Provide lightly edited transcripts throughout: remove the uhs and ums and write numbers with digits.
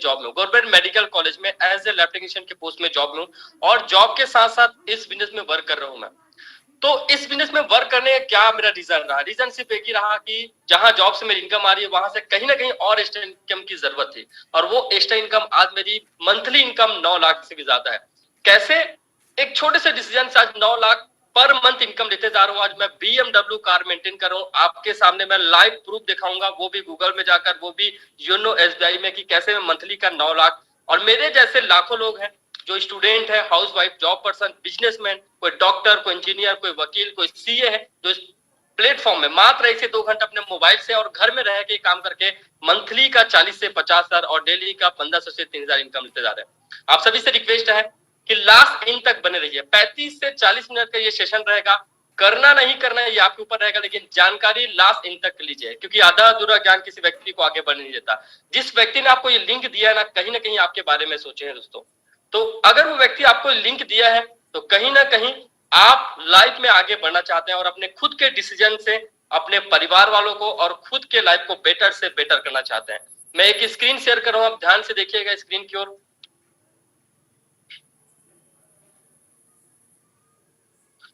Job में हूँ, government medical college में एज ए लैब टेक्नीशियन के पोस्ट में जॉब में हूँ, और जॉब के साथ साथ इस बिजनेस में वर्क कर रहा हूँ मैं। तो इस बिजनेस में वर्क करने का क्या मेरा रीजन रहा? रीजन सिर्फ एक ही रहा कि जहां जॉब से मेरी इनकम आ रही है वहां से कहीं ना कहीं और एक्स्ट्रा इनकम की जरूरत थी, और वो एक्स्ट्रा इनकम आज मेरी मंथली इनकम 9 लाख से भी ज्यादा है। कैसे? एक छोटे से डिसीजन से आज 9 लाख पर मंथ इनकम लेते जा रहा हूँ। आज मैं BMW कार मेंटेन कर रहा हूँ, आपके सामने मैं लाइव प्रूफ दिखाऊंगा, वो भी गूगल में जाकर, वो भी योनो SBI में, कि कैसे मैं मंथली का 9 लाख। और मेरे जैसे लाखों लोग हैं जो स्टूडेंट है, हाउसवाइफ, जॉब पर्सन, बिजनेसमैन, कोई डॉक्टर, कोई इंजीनियर, कोई वकील, कोई CA है, जो इस प्लेटफॉर्म में मात्र 1 से 2 घंटे अपने मोबाइल से और घर में रह के काम करके मंथली का 40 से 50 हजार और डेली का 1500 से 3000 इनकम लेते जा रहे हैं। आप सभी से रिक्वेस्ट है कि लास्ट इन तक बने रहिए। 35 से 40 मिनट का ये सेशन रहेगा, करना नहीं करना ये आपके ऊपर रहेगा, लेकिन जानकारी लास्ट इन तक लीजिए, क्योंकि आधा अधूरा ज्ञान किसी व्यक्ति को आगे बढ़ने नहीं देता। जिस व्यक्ति ने आपको ये लिंक दिया है ना कहीं आपके बारे में सोचे हैं दोस्तों। तो अगर वो व्यक्ति आपको लिंक दिया है तो कहीं ना कहीं आप लाइफ में आगे बढ़ना चाहते हैं और अपने खुद के डिसीजन से अपने परिवार वालों को और खुद के लाइफ को बेटर से बेटर करना चाहते हैं। मैं एक स्क्रीन शेयर कर रहा हूं, आप ध्यान से देखिएगा स्क्रीन की ओर।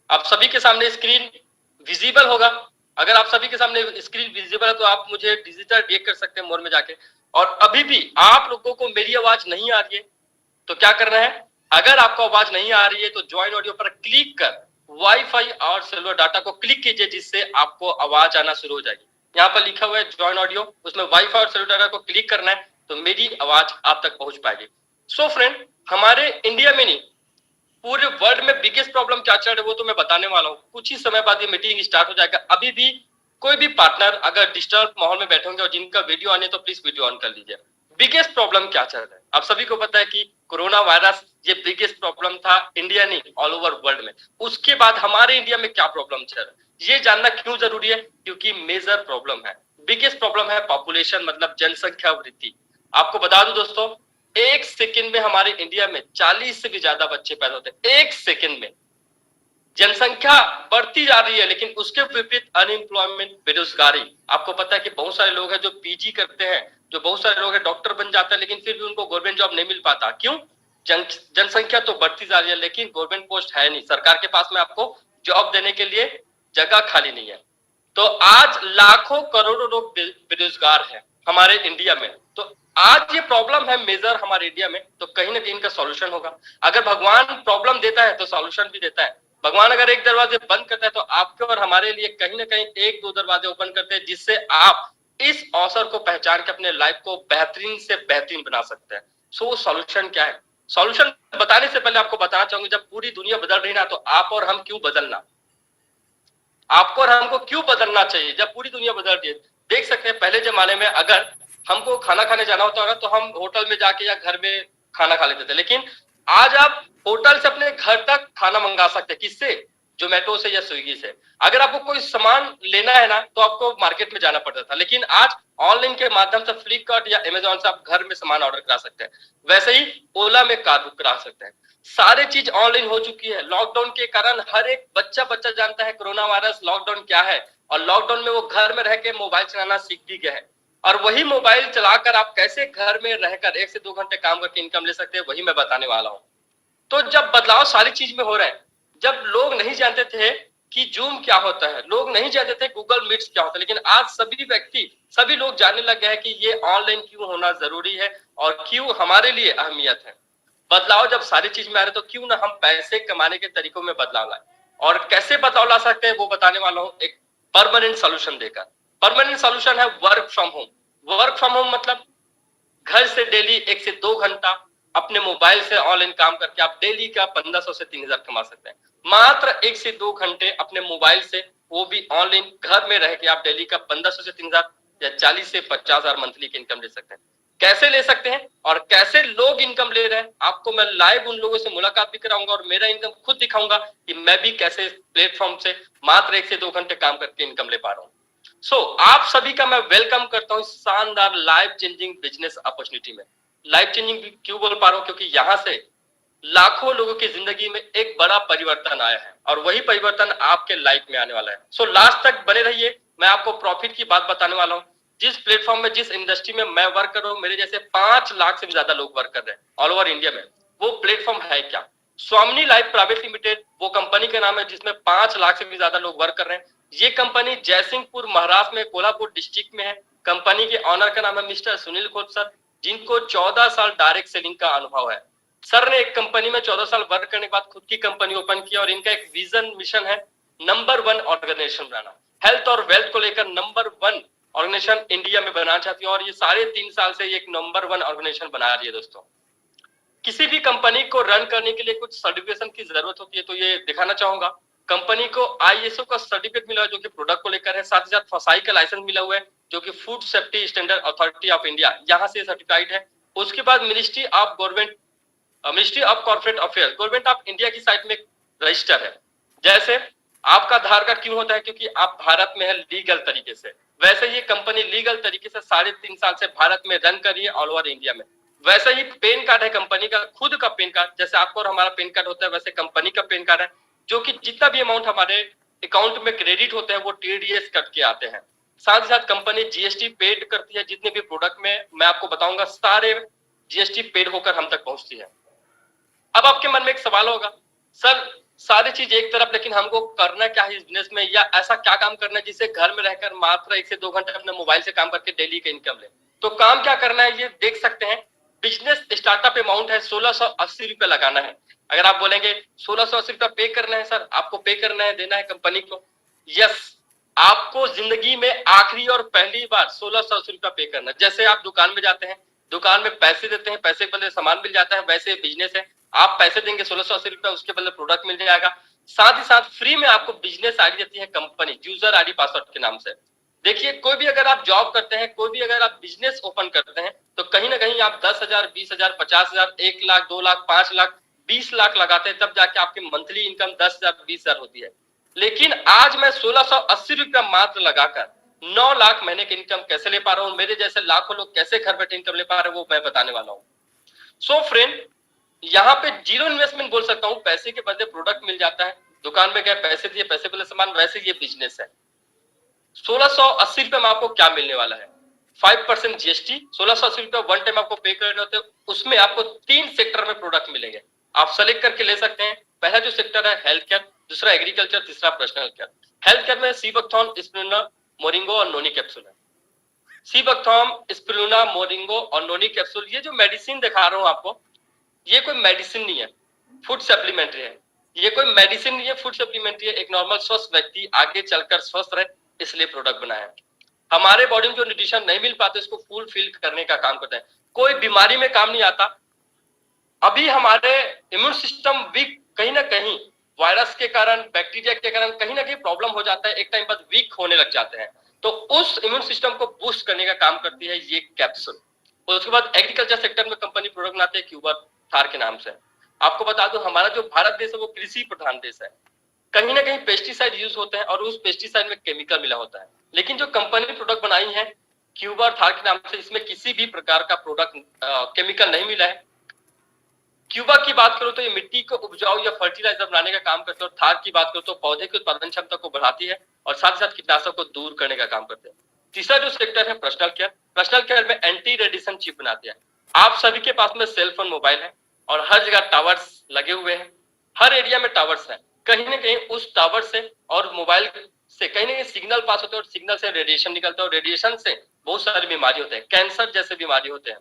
आप सभी के सामने स्क्रीन विजिबल होगा। अगर आप सभी के सामने स्क्रीन विजिबल है तो आप मुझे डिजिटल रिएक्ट कर सकते हैं मोर में जाके। और अभी भी आप लोगों को मेरी आवाज नहीं आ रही है तो क्या करना है? अगर आपको आवाज नहीं आ रही है तो ज्वाइन ऑडियो पर क्लिक कर वाईफाई और सेलुलर डाटा को क्लिक कीजिए, जिससे आपको आवाज आना शुरू हो जाएगी। यहाँ पर लिखा हुआ है ज्वाइन ऑडियो, उसमें वाईफाई और सेलुलर डाटा को क्लिक करना है तो मेरी आवाज आप तक पहुंच पाएगी। सो फ्रेंड, हमारे इंडिया में नहीं पूरे वर्ल्ड में बिगेस्ट प्रॉब्लम क्या चल रहा है वो तो मैं बताने वाला हूँ। कुछ ही समय बाद ये मीटिंग स्टार्ट हो जाएगा। अभी भी कोई भी पार्टनर अगर डिस्टर्ब माहौल में बैठे होंगे और जिनका वीडियो आने तो प्लीज वीडियो ऑन कर लीजिए। बिगेस्ट प्रॉब्लम क्या चल रहा है आप सभी को पता है कि कोरोना वायरस ये बिगेस्ट प्रॉब्लम था, इंडिया नहीं ऑल ओवर वर्ल्ड में। उसके बाद हमारे इंडिया में क्या प्रॉब्लम चल रहा है ये जानना क्यों जरूरी है? क्योंकि मेजर प्रॉब्लम है, बिगेस्ट प्रॉब्लम है पॉपुलेशन, मतलब जनसंख्या वृद्धि। आपको बता दूं दोस्तों, 1 सेकंड में हमारे इंडिया में 40 से भी ज्यादा बच्चे पैदा होते हैं। 1 सेकंड में जनसंख्या बढ़ती जा रही है, लेकिन उसके विपरीत अनएम्प्लॉयमेंट, बेरोजगारी। आपको पता है कि बहुत सारे लोग हैं जो PG करते हैं, जो बहुत सारे लोग हैं डॉक्टर बन जाते हैं, लेकिन फिर भी उनको गवर्नमेंट जॉब नहीं मिल पाता। क्यों? जनसंख्या तो बढ़ती जा रही है लेकिन गवर्नमेंट पोस्ट है नहीं, सरकार के पास में आपको जॉब देने के लिए जगह खाली नहीं है। तो आज लाखों करोड़ों लोग बेरोजगार हैं हमारे इंडिया में। तो आज ये प्रॉब्लम है मेजर हमारे इंडिया में, तो कहीं ना कहीं इनका सॉल्यूशन होगा। अगर भगवान प्रॉब्लम देता है तो सॉल्यूशन भी देता है। भगवान अगर एक दरवाजे बंद करता है तो आपके और हमारे लिए कहीं ना कहीं 1-2 दरवाजे ओपन करते हैं, जिससे आप इस अवसर को पहचान के अपने लाइफ को बेहतरीन से बेहतरीन बना सकते हैं। सो सॉल्यूशन क्या है? सॉल्यूशन बताने से पहले आपको बताना चाहूंगी, जब पूरी दुनिया बदल रही ना तो आप और हम क्यों बदलना, आपको और हमको क्यों बदलना चाहिए जब पूरी दुनिया बदल रही है? देख सकते हैं पहले जमाने में अगर हमको खाना खाने जाना होता है तो हम होटल में जाके या घर में खाना खा लेते थे, लेकिन आज आप होटल से अपने घर तक खाना मंगा सकते हैं। किससे? जोमेटो से या स्विगी से। अगर आपको कोई सामान लेना है ना तो आपको मार्केट में जाना पड़ता था, लेकिन आज ऑनलाइन के माध्यम से फ्लिपकार्ट या अमेजोन से आप घर में सामान ऑर्डर करा सकते हैं। वैसे ही ओला में कार बुक करा सकते हैं। सारी चीज ऑनलाइन हो चुकी है। लॉकडाउन के कारण हर एक बच्चा जानता है कोरोना वायरस, लॉकडाउन क्या है, और लॉकडाउन में वो घर में रह के मोबाइल चलाना सीख भी गया है। और वही मोबाइल चलाकर आप कैसे घर में रहकर 1 से 2 घंटे काम करके इनकम ले सकते हैं वही मैं बताने वाला हूँ। तो जब बदलाव सारी चीज में हो रहा है, जब लोग नहीं जानते थे कि जूम क्या होता है, लोग नहीं जानते थे गूगल मीट्स क्या होता है, लेकिन आज सभी लोग जानने लग गए हैं कि ये ऑनलाइन क्यों होना जरूरी है और क्यों हमारे लिए अहमियत है। बदलाव जब सारी चीज में आ रहे तो क्यों ना हम पैसे कमाने के तरीकों में बदलाव लाए, और कैसे बदलाव ला सकते हैं वो बताने वाला हूँ एक परमानेंट सोल्यूशन देकर। परमानेंट सोल्यूशन है work from home. Work from home मतलब घर से डेली 1 से 2 घंटा अपने मोबाइल से ऑनलाइन काम करके आप डेली का 1500 से 3000 कमा सकते हैं। मात्र 1 से 2 घंटे अपने मोबाइल से, वो भी ऑनलाइन घर में रह के आप डेली का 1500 से 3000 या 40 से 50,000 मंथली की इनकम ले सकते हैं। कैसे ले सकते हैं और कैसे लोग इनकम ले रहे हैं आपको मैं लाइव उन लोगों से मुलाकात भी कराऊंगा और मेरा इनकम खुद दिखाऊंगा कि मैं भी कैसे प्लेटफॉर्म से मात्र 1 से 2 घंटे काम करके इनकम ले पा रहा हूँ। आप सभी का मैं वेलकम करता हूँ शानदार लाइफ चेंजिंग बिजनेस अपॉर्चुनिटी में। लाइफ चेंजिंग क्यों बोल पा रहा हूँ? क्योंकि यहाँ से लाखों लोगों की जिंदगी में एक बड़ा परिवर्तन आया है और वही परिवर्तन आपके लाइफ में आने वाला है। लास्ट तक बने रहिए, मैं आपको प्रॉफिट की बात बताने वाला हूँ। जिस प्लेटफॉर्म में, जिस इंडस्ट्री में मैं वर्क कर रहा हूँ, मेरे जैसे 5 लाख से भी ज्यादा लोग वर्क कर रहे हैं ऑल ओवर इंडिया में। वो प्लेटफॉर्म है क्या? स्वामिनी लाइफ प्राइवेट लिमिटेड वो कंपनी का नाम है, जिसमें 5 लाख से भी ज्यादा लोग वर्क कर रहे हैं। ये कंपनी जयसिंहपुर महाराष्ट्र में कोल्हापुर डिस्ट्रिक्ट में है। कंपनी के ऑनर का नाम है मिस्टर सुनील खोत सर, जिनको 14 साल डायरेक्ट सेलिंग का अनुभव है। सर ने एक कंपनी में 14 साल वर्क करने के बाद खुद की कंपनी ओपन किया और इनका एक विजन मिशन है नंबर 1 ऑर्गेनाइजेशन बनाना। हेल्थ और वेल्थ को लेकर नंबर 1 ऑर्गेनाइजेशन इंडिया में बनाना चाहती है और ये साढ़े 3 साल से एक नंबर 1 ऑर्गेनाइजेशन बना रही है। दोस्तों, किसी भी कंपनी को रन करने के लिए कुछ सर्टिफिकेशन की जरूरत होती है, तो ये दिखाना चाहूंगा। कंपनी को आईएसओ का सर्टिफिकेट मिला है जो कि प्रोडक्ट को लेकर है, साथ ही साथ फसाई का लाइसेंस मिला हुआ है जो कि food safety standard authority of India यहाँ से सर्टिफाइड है। उसके बाद ministry of corporate affairs government of India की साइट में रजिस्टर है। जैसे आपका आधार कार्ड क्यों होता है? क्योंकि आप भारत में है लीगल तरीके से। वैसे ये कंपनी लीगल तरीके से 3.5 साल से भारत में रन कर रही है ऑल ओवर इंडिया में। वैसे ही पेन कार्ड है कंपनी का, खुद का पेन कार्ड, जैसे आपको और हमारा पेन कार्ड होता है वैसे कंपनी का पेन कार्ड है, जो कि जितना भी अमाउंट हमारे अकाउंट में क्रेडिट होते हैं वो टीडीएस कट के आते हैं। साथ ही साथ कंपनी जीएसटी पेड करती है, जितने भी प्रोडक्ट में मैं आपको बताऊंगा सारे जीएसटी पेड होकर हम तक पहुंचती है। अब आपके मन में एक सवाल होगा, सर सारी चीज एक तरफ, लेकिन हमको करना क्या है इस बिजनेस में, या ऐसा क्या काम करना है जिससे घर में रहकर मात्र 1 से 2 घंटे अपने मोबाइल से काम करके डेली का इनकम ले? तो काम क्या करना है ये देख सकते हैं। बिजनेस स्टार्टअप अमाउंट है 1680 रुपए लगाना है। अगर आप बोलेंगे 1680 रुपया पे करना है सर, आपको पे करना है, देना है कंपनी को, यस, आपको जिंदगी में आखिरी और पहली बार 1680 रुपया पे करना है। जैसे आप दुकान में जाते हैं, दुकान में पैसे देते हैं, पैसे के बदले सामान मिल जाता है, वैसे बिजनेस है, आप पैसे देंगे 1680 रुपया, उसके बदले प्रोडक्ट मिल जाएगा। साथ ही साथ फ्री में आपको बिजनेस आईडी देती है कंपनी, यूजर आईडी पासवर्ड के नाम से। देखिए, कोई भी अगर आप जॉब करते हैं, कोई भी अगर आप बिजनेस ओपन करते हैं, तो कहीं ना कहीं आप 10,000, 20,000, 50,000, 1 लाख, 2 लाख, 5 लाख, 20 लाख लगाते हैं, तब जाके आपकी मंथली इनकम 10,000, 20,000 होती है। लेकिन आज मैं 1680 रुपया मात्र लगाकर 9 लाख महीने की इनकम कैसे ले पा रहा हूं, मेरे जैसे लाखों लोग कैसे घर बैठे इनकम ले पा रहे हैं, वो मैं बताने वाला हूं। सो फ्रेंड, यहाँ पे जीरो इन्वेस्टमेंट बोल सकता हूँ, पैसे के बदले प्रोडक्ट मिल जाता है। दुकान में गए, पैसे दिए, पैसे बदले सामान, वैसे ये बिजनेस है। 1680 रुपए में आपको क्या मिलने वाला है? 5% जीएसटी, 1680 रुपए वन टाइम आपको पे करने होते हैं। उसमें आपको 3 सेक्टर में प्रोडक्ट मिलेंगे, आप सेलेक्ट करके ले सकते हैं। पहला जो सेक्टर है हेल्थ केयर, दूसरा एग्रीकल्चर, तीसरा पर्सनल केयर। हेल्थ केयर में सीबकथॉर्न, स्पिरुलिना, मोरिंगो और नोनी कैप्सूल है। सीबकथॉर्न, स्पिरुलिना, मोरिंगो और नोनी कैप्सूल, ये जो मेडिसिन दिखा रहा हूं आपको, ये कोई मेडिसिन नहीं है, फूड सप्लीमेंट्री है। ये कोई मेडिसिन नहीं है, फूड सप्लीमेंट्री है। एक नॉर्मल स्वस्थ व्यक्ति आगे चलकर स्वस्थ रहे, इसलिए प्रोडक्ट बनाया है। हमारे बॉडी में जो न्यूट्रिशन नहीं मिल पाते, इसको फुलफिल करने का काम करता है। कोई बीमारी में काम नहीं आता। अभी हमारे इम्यून सिस्टम वीक, कहीं ना कहीं वायरस के कारण, बैक्टीरिया के कारण कहीं ना कहीं प्रॉब्लम हो जाता है, एक टाइम बाद वीक होने लग जाते हैं। तो उस इम्यून सिस्टम को बूस्ट करने का काम करती है ये कैप्सूल। उसके बाद एग्रीकल्चर सेक्टर में कंपनी प्रोडक्ट बनाते हैं क्यूबर थार के नाम से। आपको बता दूं, हमारा जो भारत देश है वो कृषि प्रधान देश है। कहीं ना कहीं पेस्टिसाइड यूज होते हैं और उस पेस्टिसाइड में केमिकल मिला होता है। लेकिन जो कंपनी प्रोडक्ट बनाई है क्यूबर थार के नाम से, इसमें किसी भी प्रकार का प्रोडक्ट केमिकल नहीं मिला है। क्यूबा की बात करो तो ये मिट्टी को उपजाऊ या फर्टिलाइजर बनाने का काम करते हैं, और थार की बात करो तो पौधे की उत्पादन क्षमता को बढ़ाती है और साथ ही साथ कीटनाशक को दूर करने का काम करते हैं। तीसरा जो सेक्टर है पर्सनल केयर, पर्सनल केयर में एंटी रेडिएशन चिप बनाते हैं। आप सभी के पास में सेलफोन, मोबाइल है और हर जगह टावर्स लगे हुए हैं, हर एरिया में टावर्स है। कहीं ना कहीं उस टावर से और मोबाइल से कहीं ना कहीं सिग्नल पास होते हैं और सिग्नल से रेडिएशन निकलता है, और रेडिएशन से बहुत सारी बीमारी होते हैं, कैंसर जैसे बीमारी होते हैं,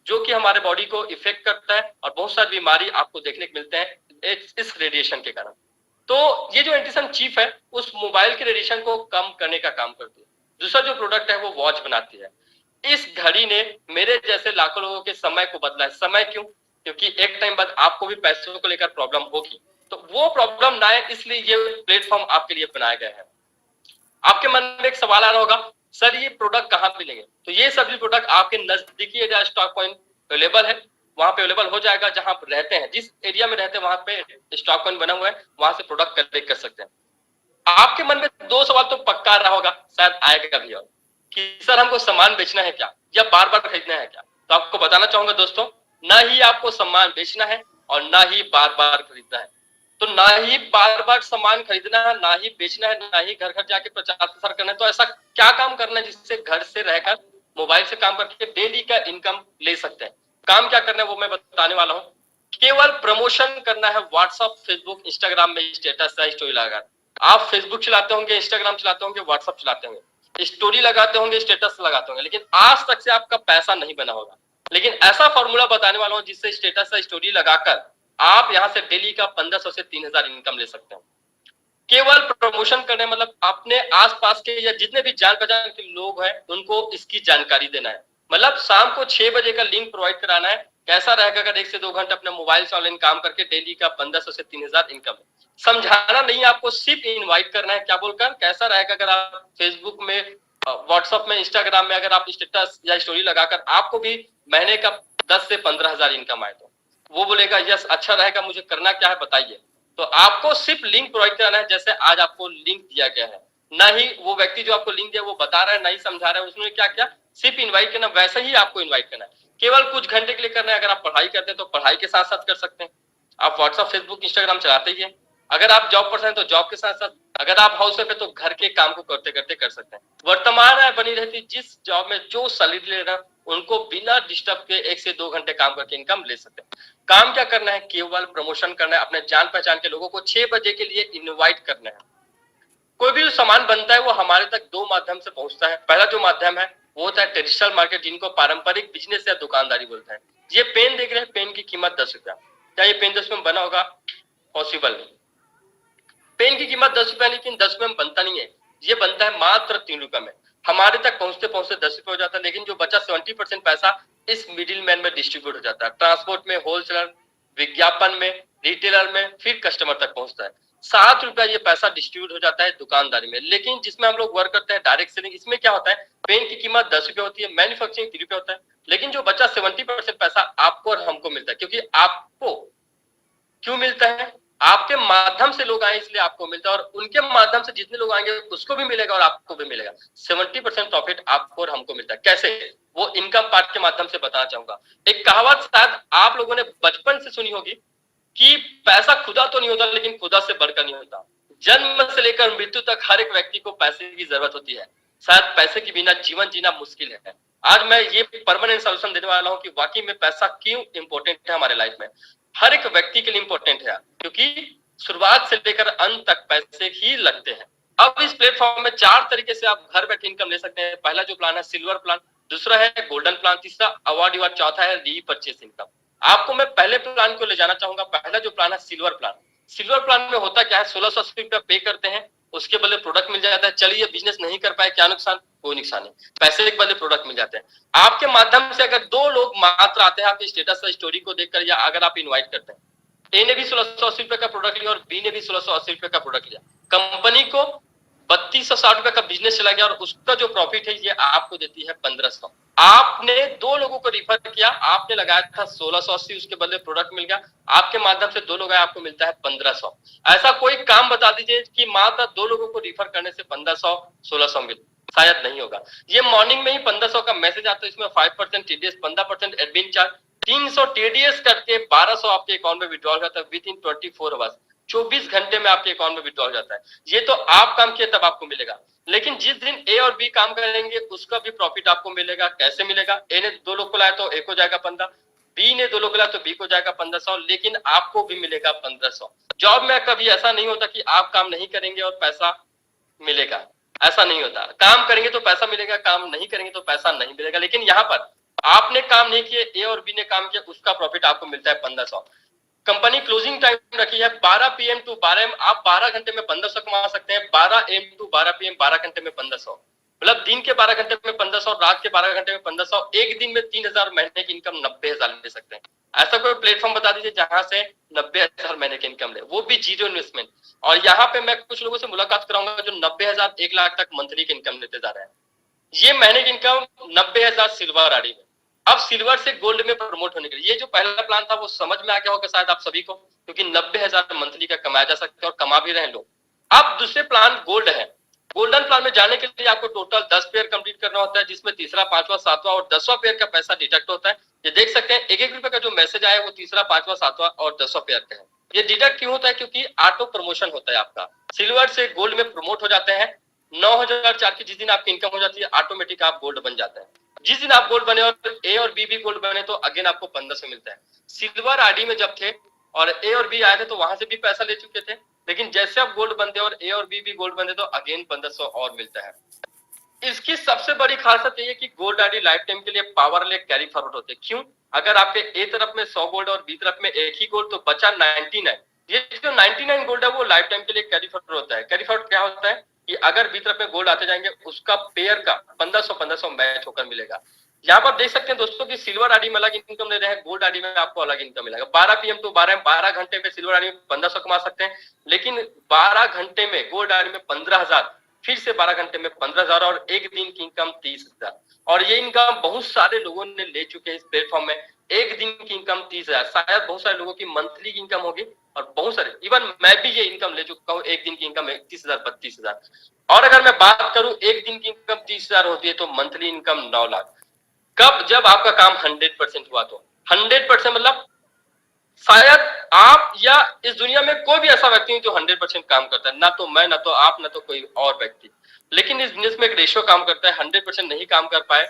जो कि हमारे बॉडी को इफेक्ट करता है और बहुत सारी बीमारी आपको देखने को मिलते हैं इस रेडिएशन के कारण। तो ये जो एंटीसन चिप है उस मोबाइल के रेडिएशन को कम करने का काम करती है। दूसरा जो प्रोडक्ट है वो वॉच बनाती है। इस घड़ी ने मेरे जैसे लाखों लोगों के समय को बदला है। समय क्यों? क्योंकि एक टाइम बाद आपको भी पैसों को लेकर प्रॉब्लम होगी, तो वो प्रॉब्लम ना आए इसलिए ये प्लेटफॉर्म आपके लिए बनाया गया है। आपके मन में एक सवाल आ रहा होगा, सर ये प्रोडक्ट कहाँ मिलेंगे? तो ये सभी प्रोडक्ट आपके नजदीकी एरिया स्टॉक पॉइंट अवेलेबल है, वहां पे अवेलेबल हो जाएगा। जहां आप रहते हैं, जिस एरिया में रहते हैं, वहां पे स्टॉक पॉइंट बना हुआ है, वहां से प्रोडक्ट कलेक्ट कर सकते हैं। आपके मन में 2 सवाल तो पक्का रहा होगा, शायद आएगा भी, और कि सर हमको सामान बेचना है क्या या बार बार खरीदना है क्या? तो आपको बताना चाहूंगा दोस्तों, ना ही आपको सामान बेचना है और ना ही बार बार खरीदना है। तो ना ही बार बार सामान खरीदना है, ना ही बेचना है, ना ही घर घर जाके प्रचार प्रसार करना है। तो ऐसा क्या काम करना है जिससे घर से रहकर मोबाइल से काम करके डेली का इनकम ले सकते हैं? काम क्या करना है वो मैं बताने वाला हूँ। केवल प्रमोशन करना है व्हाट्सएप, फेसबुक, इंस्टाग्राम में स्टेटस या स्टोरी लगाकर। आप फेसबुक चलाते होंगे, इंस्टाग्राम चलाते होंगे, व्हाट्सएप चलाते होंगे, स्टोरी लगाते होंगे, स्टेटस लगाते होंगे, लेकिन आज तक से आपका पैसा नहीं बना होगा। लेकिन ऐसा फॉर्मूला बताने वाला हूँ जिससे स्टेटस या स्टोरी लगाकर आप यहाँ से डेली का 1500 से 3000 इनकम ले सकते हैं। केवल प्रमोशन करने मतलब अपने आसपास के या जितने भी जान पहचान के लोग हैं उनको इसकी जानकारी देना है। मतलब शाम को 6 बजे का लिंक प्रोवाइड कराना है। कैसा रहेगा अगर 1 से 2 घंटे अपने मोबाइल से ऑनलाइन काम करके डेली का 1500 से 3000 इनकम है। समझाना नहीं, आपको सिर्फ इनवाइट करना है। क्या बोलकर? कैसा रहेगा अगर आप फेसबुक में, व्हाट्सएप में, इंस्टाग्राम में अगर आप स्टेटस या स्टोरी लगाकर आपको भी महीने का 10 से 15,000 इनकम आए तो वो बोलेगा यस अच्छा रहेगा, मुझे करना क्या है बताइए। तो आपको सिर्फ लिंक प्रोवाइड कराना है, जैसे आज आपको लिंक दिया गया है। ना ही वो व्यक्ति जो आपको लिंक दिया वो बता रहा है, नहीं समझा रहा है, उसने क्या किया, सिर्फ इनवाइट करना, वैसे ही आपको इनवाइट करना है। केवल कुछ घंटे के लिए करना है। अगर आप पढ़ाई करते हैं तो पढ़ाई के साथ साथ कर सकते हैं। आप व्हाट्सएप, फेसबुक, इंस्टाग्राम चलाते ही है। अगर आप जॉब पर्सन है तो जॉब के साथ साथ, अगर आप हाउस वाइफ है तो घर के काम को करते करते कर सकते हैं। वर्तमान में बनी रहती जिस जॉब में जो सैलरी ले रहा उनको बिना डिस्टर्ब के 1 से 2 घंटे काम करके इनकम ले सकते हैं। काम क्या करना है? केवल प्रमोशन करना है। अपने जान पहचान के लोगों को 6 बजे के लिए इनवाइट करना है। कोई भी जो सामान बनता है वो हमारे तक 2 माध्यम से पहुंचता है। पहला जो माध्यम है वो होता है ट्रेडिशनल मार्केट, जिनको पारंपरिक बिजनेस या दुकानदारी बोलते हैं। ये पेन देख रहे हैं, पेन की कीमत 10 रुपया। क्या ये पेन 10 रुपये में बना होगा? पॉसिबल नहीं। पेन की कीमत 10 रुपया, लेकिन 10 रुपये में बनता नहीं है। ये बनता है मात्र 3 रुपये में। हमारे तक पहुंचते पहुंचते 10 रुपये हो जाता है, लेकिन जो बचा 70% पैसा इस मिडिल मैन में डिस्ट्रीब्यूट हो जाता है। ट्रांसपोर्ट में, होलसेलर, विज्ञापन में, रिटेलर में, फिर कस्टमर तक पहुंचता है। 7 रुपया ये पैसा डिस्ट्रीब्यूट हो जाता है दुकानदारी में। लेकिन जिसमें हम लोग वर्क करते हैं डायरेक्ट सेलिंग, इसमें क्या होता है, पेन की कीमत 10 रुपये होती है, मैन्युफैक्चरिंग 3 रुपये होता है, लेकिन जो बचा 70% पैसा आपको और हमको मिलता है। क्योंकि आपको क्यों मिलता है? आपके माध्यम से लोग आए इसलिए आपको मिलता है, और उनके माध्यम से जितने लोग आएंगे उसको भी मिलेगा और आपको भी मिलेगा। 70% प्रॉफिट आपको और हमको मिलता है। कैसे? वो इनकम पार्ट के माध्यम से बताना चाहूंगा। एक कहावत शायद आप लोगों ने बचपन से सुनी होगी कि पैसा खुदा तो नहीं होता, लेकिन खुदा से बढ़कर नहीं होता। जन्म से लेकर मृत्यु तक हर एक व्यक्ति को पैसे की जरूरत होती है। शायद पैसे के बिना जीवन जीना मुश्किल है। आज मैं ये परमानेंट सोल्यूशन देने वाला हूँ कि वाकई में पैसा क्यों इंपॉर्टेंट है हमारे लाइफ में। हर एक व्यक्ति के लिए इंपॉर्टेंट है, क्योंकि शुरुआत से लेकर अंत तक पैसे ही लगते हैं। अब इस प्लेटफॉर्म में 4 तरीके से आप घर बैठे इनकम ले सकते हैं। पहला जो प्लान है सिल्वर प्लान, दूसरा है गोल्डन प्लान, तीसरा अवार्ड, चौथा है रीपरचेस इनकम। आपको मैं पहले प्लान को ले जाना चाहूंगा। पहला जो प्लान है सिल्वर प्लान। सिल्वर प्लान में होता क्या है, 1680 रुपया पे करते हैं, उसके बदले प्रोडक्ट मिल जाता है। चलिए बिजनेस नहीं कर पाए, क्या नुकसान? कोई नुकसान नहीं, पैसे के बदले प्रोडक्ट मिल जाते हैं। आपके माध्यम से अगर 2 लोग मात्र आते हैं आपके स्टेटस या स्टोरी को देखकर, या अगर आप इनवाइट करते हैं, ए ने भी 1680 रुपए का प्रोडक्ट लिया और बी ने भी 1680 रुपए का प्रोडक्ट लिया, कंपनी को 3260 रुपए का बिजनेस चला गया और उसका जो प्रॉफिट है ये आपको देती है 1500। आपने 2 लोगों को रिफर किया, आपने लगाया था 1680, उसके बदले प्रोडक्ट मिल गया, आपके माध्यम से 2 लोग आए, आपको मिलता है 1500। ऐसा कोई काम बता दीजिए कि मात्र 2 लोगों को रिफर करने से 1500 1600 मिले, शायद नहीं होगा। ये मॉर्निंग में ही 1500 का मैसेज आता है, इसमें 5% टीडीएस, 15% एडमिन चार्ज, 300 टीडीएस करके 1200 आपके अकाउंट में विड्रॉल जाता है विद इन 24 आवर्स। 24 घंटे में आपके अकाउंट में विड्रॉल जाता है। ये तो आप काम किए तब आपको मिलेगा, लेकिन जिस दिन ए और बी काम करेंगे उसका भी प्रॉफिट आपको मिलेगा। कैसे मिलेगा? ए ने 2 लोग को लाया तो ए को जाएगा 15, बी ने 2 लोग को लाया तो बी को जाएगा 1500, लेकिन आपको भी मिलेगा 1500। जॉब में कभी ऐसा नहीं होता कि आप काम नहीं करेंगे और पैसा मिलेगा, ऐसा नहीं होता। काम करेंगे तो पैसा मिलेगा, काम नहीं करेंगे तो पैसा नहीं मिलेगा। लेकिन यहाँ पर आपने काम नहीं किए, ए और बी ने काम किया, उसका प्रॉफिट आपको मिलता है 1500। कंपनी क्लोजिंग टाइम रखी है 12 PM टू 12 AM, आप 12 घंटे में 1500 कमा सकते हैं। 12 AM टू 12 PM, 12 घंटे में 1500, मतलब दिन के 12 घंटे में 1500, रात के 12 घंटे में 1500, एक दिन में 3000, महीने की इनकम 90,000 ले सकते हैं। ऐसा कोई प्लेटफॉर्म बता दीजिए जहां से 90,000 महीने की इनकम ले, वो भी जीरो इन्वेस्टमेंट। और यहाँ पे मैं कुछ लोगों से मुलाकात कराऊंगा जो 90,000 1 लाख तक मंथली की इनकम लेते जा रहे हैं। ये महीने की इनकम 90,000 सिल्वर आड़ी में। अब सिल्वर से गोल्ड में प्रमोट होने के लिए, ये जो पहला प्लान था वो समझ में आ गया होगा शायद आप सभी को, क्योंकि 90,000 मंथली का कमाया जा सकता है और कमा भी रहे लोग। अब दूसरे प्लान गोल्ड है। गोल्डन प्लान में जाने के लिए आपको टोटल 10 पेयर कंप्लीट करना होता है, जिसमें तीसरा, पांचवा, सातवां और 10वां पेयर का पैसा डिडक्ट होता है। ये देख सकते हैं 1-1 रुपए का जो मैसेज आया वो तीसरा, पांचवा, सातवां और 10वां पेयर का है। ये डिडक्ट क्यों होता है? क्योंकि ऑटो प्रमोशन होता है आपका, सिल्वर से गोल्ड में प्रमोट हो जाते हैं। 9,004 की जिस दिन आपकी इनकम हो जाती है, ऑटोमेटिक आप गोल्ड बन जाते हैं। जिस दिन आप गोल्ड बने और ए और बी भी गोल्ड बने तो अगेन आपको 1500 मिलता है। सिल्वर आरडी में जब थे और ए और बी आए थे तो वहां से भी पैसा ले चुके थे, लेकिन जैसे आप गोल्ड बनते और ए और बी भी गोल्ड बने तो अगेन 1500 और मिलता है। इसकी सबसे बड़ी खासियत ये है कि गोल्ड आरडी लाइफ टाइम के लिए पावरलेस कैरी फॉरवर्ड होते हैं। क्यों? अगर आपके ए तरफ में 100 गोल्ड और बी तरफ में एक ही गोल्ड तो बचा 99। ये जो 99 गोल्ड है वो लाइफ टाइम के लिए कैरी फॉरवर्ड होता है। कैरी फॉरवर्ड क्या होता है कि अगर बी तरफ में गोल्ड आते जाएंगे उसका पेयर का 1500 मैच होकर मिलेगा। यहाँ पर देख सकते हैं दोस्तों कि सिल्वर आरडी में अलग इनकम ले रहे हैं, गोल्ड आरडी में आपको अलग इनकम मिलेगा। 12 PM तो 12 घंटे में सिल्वर आरडी में 1500 कमा सकते हैं, लेकिन 12 घंटे में गोल्ड आरडी में 15,000, फिर से 12 घंटे में 15,000 और एक दिन की इनकम 30,000। और ये इनकम बहुत सारे लोगों ने ले चुके हैं इस प्लेटफॉर्म में। एक दिन की इनकम 30,000, शायद बहुत सारे लोगों की मंथली की इनकम होगी और बहुत सारे, इवन मैं भी ये इनकम ले चुका हूँ। एक दिन की इनकम 31,000 32,000। और अगर मैं बात करूं एक दिन की इनकम 30,000 होती है तो मंथली इनकम 9 लाख। कब? जब आपका काम 100% हुआ। तो 100% मतलब शायद आप या इस दुनिया में कोई भी ऐसा व्यक्ति नहीं जो 100% काम करता है, ना तो मैं, ना तो आप, ना तो कोई और व्यक्ति। लेकिन इस बिजनेस में एक रेशियो काम करता है, 100% नहीं काम कर पाए